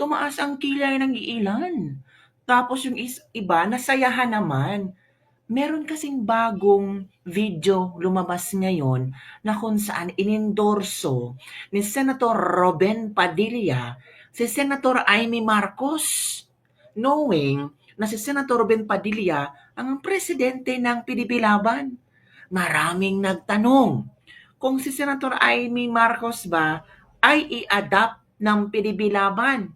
Tumaas ang kilay ng ilan. Tapos yung iba, nasayahan naman. Meron kasing bagong video lumabas ngayon na kung saan inendorso ni Senator Robin Padilla si Senator Amy Marcos, knowing na si Senator Robin Padilla ang presidente ng PDP Laban. Maraming nagtanong kung si Senator Amy Marcos ba ay i-adapt ng PDP Laban.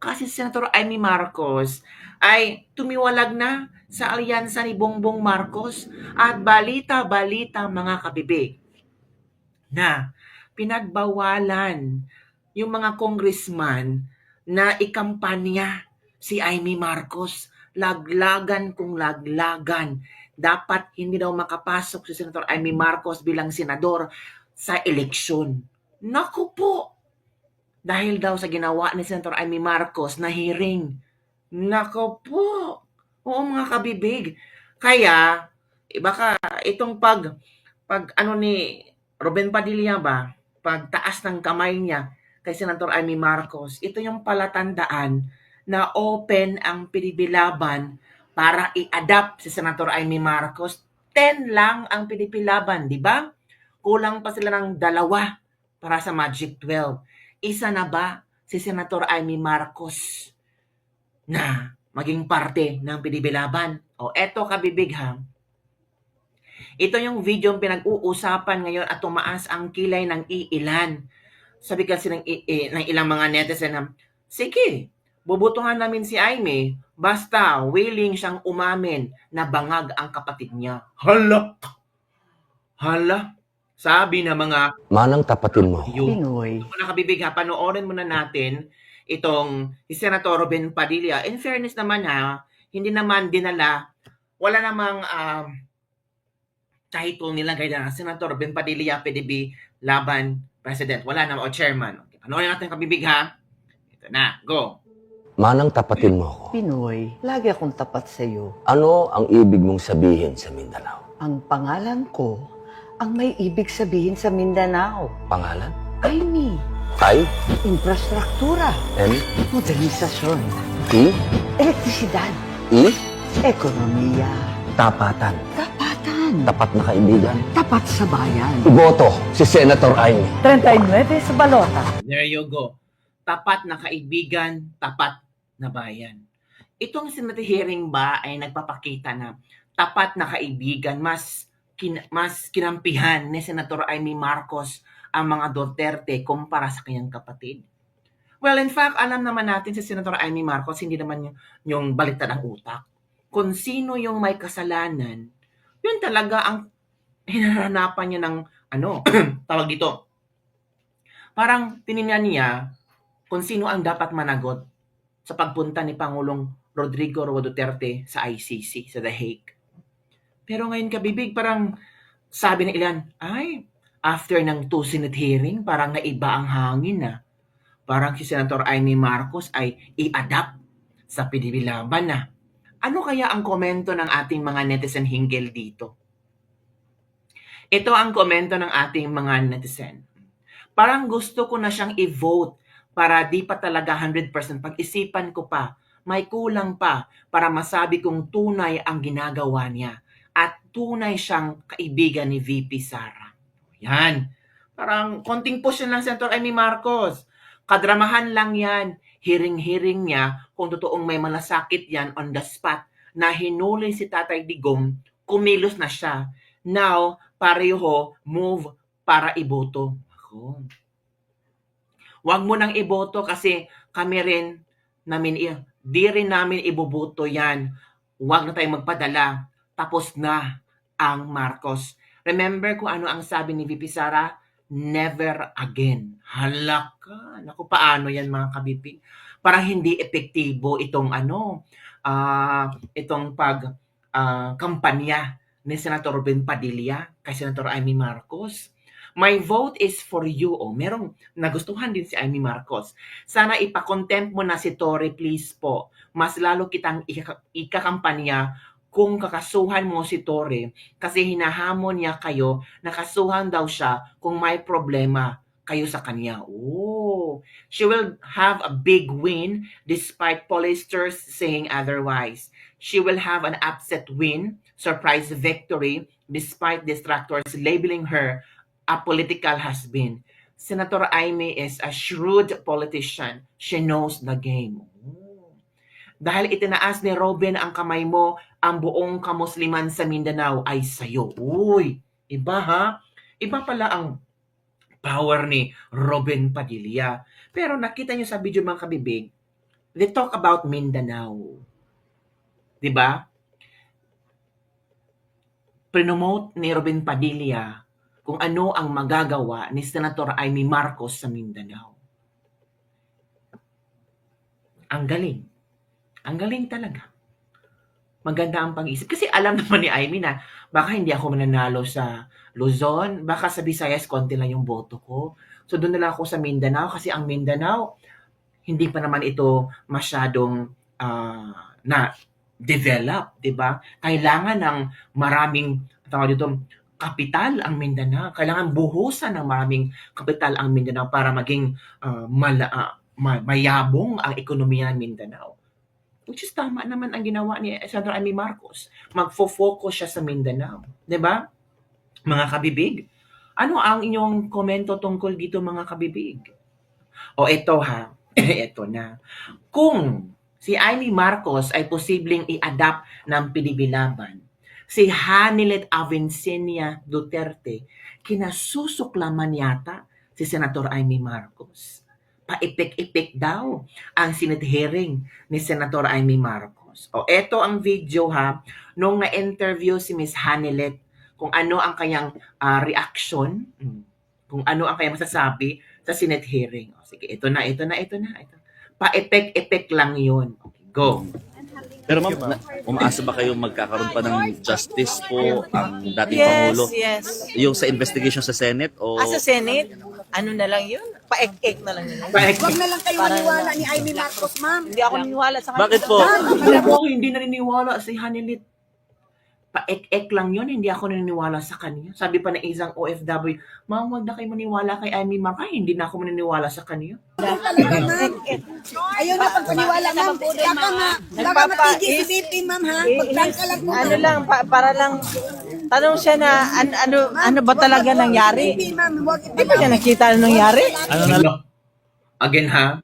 Kasi si Senator Amy Marcos ay tumiwalag na sa alyansa ni Bongbong Marcos at balita-balita mga kabibig na pinagbawalan yung mga congressman na ikampanya si Amy Marcos. Laglagan kung laglagan. Dapat hindi daw makapasok si Senator Amy Marcos bilang senador sa eleksyon. Naku po! Dahil daw sa ginawa ni Senator Amy Marcos na hearing. Nako po! Oo mga kabibig. Kaya, baka itong pag ano ni Robin Padilla ba, pagtaas ng kamay niya kay Senator Amy Marcos, ito yung palatandaan na open ang PDP Laban para i-adapt si Senator Amy Marcos. 10 lang ang PDP Laban, di ba? Kulang pa sila ng 2 para sa Magic 12. Isa na ba si Senator Amy Marcos na maging parte ng PDP Laban? O eto kabibig ha. Ito yung video yung pinag-uusapan ngayon at tumaas ang kilay ng iilan. Sabi kasi ng ilang mga netizen na, sige, bubutuhan namin si Amy basta willing siyang umamin na bangag ang kapatid niya. Hala! Sabi na mga Manang tapatin mo. Pinoy. Mga kabibig ha, panoorin muna natin itong si Senator Robin Padilla. In fairness naman ha, hindi naman dinala, wala namang title nila kaya Senator Robin Padilla, PDB Laban President. Wala naman, o Chairman. Okay, panoorin natin kabibig ha. Ito na, go. Manang tapatin mo ako. Pinoy, lagi akong tapat sa iyo. Ano ang ibig mong sabihin sa Mindanao? Ang pangalan ko, ang may ibig sabihin sa Mindanao. Pangalan? Amy, I, infrastruktura, M, modernisasyon, T, elektrisidad, E, ekonomiya, tapatan. tapatan, Tapat na kaibigan. tapat sa bayan. Iboto si Senator Amy. 39 sa balota. There you go. Tapat na kaibigan, tapat na bayan. Itong Senate hearing ba ay nagpapakita na tapat na kaibigan, mas kinampihan ni Senator Amy Marcos ang mga Duterte kumpara sa kanyang kapatid. Well, in fact, alam naman natin si Senator Amy Marcos, hindi naman yung baliktad ang utak. Kung sino yung may kasalanan, yun talaga ang hinahanapan niya ng tawag dito. Parang tinignan niya kung sino ang dapat managot sa pagpunta ni Pangulong Rodrigo Roa Duterte sa ICC, sa The Hague. Pero ngayon kabibig, parang sabi ng ilan, ay, after ng 2 Senate hearing, parang naiba ang hangin na. Parang si Senator Amy Marcos ay i-adapt sa PDP Laban na. Ano kaya ang komento ng ating mga netizen hinggil dito? Ito ang komento ng ating mga netizen. Parang gusto ko na siyang i-vote para di pa talaga 100% pag-isipan ko pa, may kulang pa para masabi kong tunay ang ginagawa niya at tunay siyang kaibigan ni VP Sara. Yan. Parang konting push lang Senator Amy Marcos. Kadramahan lang yan. Hiring-hiring niya kung totoong may malasakit yan on the spot na hinuli si Tatay Digong, kumilos na siya. Now, pareho, move para iboto. Ako. Huwag mo nang iboto kasi kami rin di rin namin iboboto yan. Huwag na tayong magpadala. Tapos na ang Marcos. Remember kung ano ang sabi ni VP Sara? Never again. Halaka. Naku, paano yan mga kabibig? Parang hindi epektibo itong itong kampanya ni Senator Robin Padilla kay Senator Amy Marcos. My vote is for you. Merong nagustuhan din si Amy Marcos. Sana ipakontempt mo na si Tory, please po. Mas lalo kitang ikakampanya kung kakasuhan mo si Tory kasi hinahamon niya kayo na kasuhan daw siya kung may problema kayo sa kanya. She will have a big win despite pollsters saying otherwise. She will have an upset win, surprise victory, despite distractors labeling her a political has-been. Senator Amy is a shrewd politician. She knows the game. Dahil itinaas ni Robin ang kamay mo, ang buong kamusliman sa Mindanao ay sayo. Uy, iba ha? Iba pala ang power ni Robin Padilla. Pero nakita niyo sa video mga kabibig, they talk about Mindanao. Diba? Promote ni Robin Padilla kung ano ang magagawa ni Senator Amy Marcos sa Mindanao. Ang galing. Ang galing talaga. Maganda ang pag-isip. Kasi alam naman ni Amy na baka hindi ako mananalo sa Luzon, baka sa Visayas konti lang yung boto ko. So doon na lang ako sa Mindanao kasi ang Mindanao, hindi pa naman ito masyadong na develop, 'di ba? Kailangan ng maraming tawag dito kapital ang Mindanao. Kailangan buhusan ng maraming kapital ang Mindanao para maging mayabong ang ekonomiya ng Mindanao. Which is tama naman ang ginawa ni Senator Amy Marcos. Magfo-focus siya sa Mindanao. 'Di ba? Mga kabibig, ano ang inyong komento tungkol dito mga kabibig? O ito ha, ito na. Kung si Amy Marcos ay posibleng i-adapt ng Pinibilaban, si Hanilet Avincenia Duterte, kinasusuklaman yata si Senator Amy Marcos. Paipik-ipik daw ang Senate hearing ni Senator Amy Marcos. O eto ang video ha, nung na-interview si Miss Hanilet, kung ano ang kanyang reaction, kung ano ang kanyang masasabi sa Senate hearing. O, sige, ito na. Pa-epek-epek lang yun. Okay, go. Pero ma'am, umaasa ba kayong magkakaroon pa ng justice po ang dating Pangulo? Yes. Yung sa investigation sa Senate o Sa Senate, ano na lang yun? Pa-ek-ek na lang yun. Huwag na lang kayo maniwala ni Amy Marcos, ma'am. Hindi ako naniniwala sa kanya. bakit po? Ako hindi naniniwala si Hanilet. Pa-ek-ek lang yun, hindi ako naniniwala sa kanya. Sabi pa ng isang OFW, ma'am, wag na kayo maniwala kay Amy Marcos. Ay, hindi na ako maniniwala sa kanya. Talaga, ma'am. Ayaw na pagpaniwala, ma'am. Baka matigil si BP, ma'am, ha? Pagtangka lang po. Ano lang, para lang, tanong siya na, ano ba talaga nangyari? BP, ma'am. Huwag Di ba niya nakita ano nangyari? Again ha?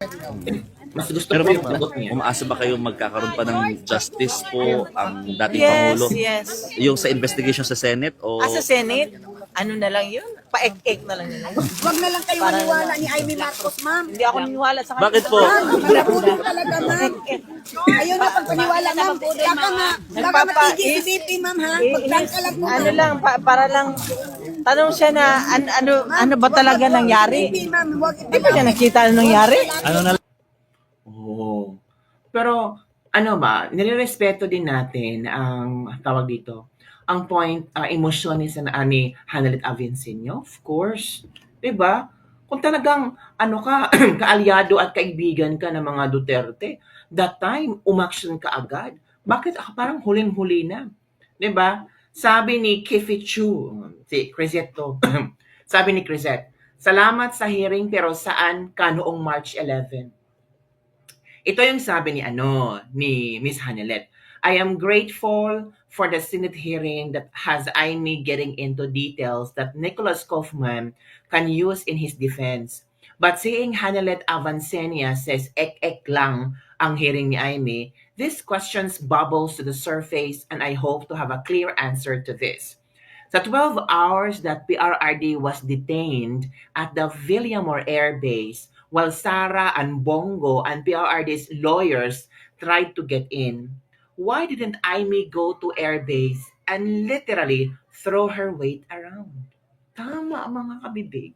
Mas gusto Pero ko yung ma'am, sagot niya. umaasa ba kayong magkakaroon pa ng justice po ang dating Pangulo? Yes. Yung sa investigation sa Senate o Sa Senate, ano na lang yun? Pa-ek-ek na lang yun. Huwag na lang kayo maniwala ni Amy Marcos, ma'am. Hindi ako naniniwala sa kanya. bakit po? Ma'am, talaga, ma'am. Ayaw na pagpaniwala, ma'am. Baka matigil si BP, ma'am, ha? Pagtangka lang po. Ano lang, para lang, tanong siya na, ano ba talaga nangyari? BP, ma'am. Huwag Di ba niya nakita ano nangyari? Oo. Pero, ano ba, nirerespeto din natin ang tawag dito, ang point, emosyon ni Hanilet Avinceno, of course. 'Di ba? Kung talagang, kaalyado at kaibigan ka ng mga Duterte, that time, umaksyon ka agad. Bakit parang huling-huli na? 'Di ba? Sabi ni Kifichu, si Crisetto, sabi ni Crisette, salamat sa hearing pero saan ka noong March 11? Ito yung sabi ni Miss Hanilet. I am grateful for the Senate hearing that has Amy getting into details that Nicholas Kaufman can use in his defense. But seeing Hanilet Avancenia says ek-ek lang ang hearing ni Amy, these questions bubbles to the surface and I hope to have a clear answer to this. Sa 12 hours that PRRD was detained at the Villamor Air Base, while Sara and Bongo and PRRD's lawyers tried to get in, why didn't Amy go to airbase and literally throw her weight around? Tama mga kabibig.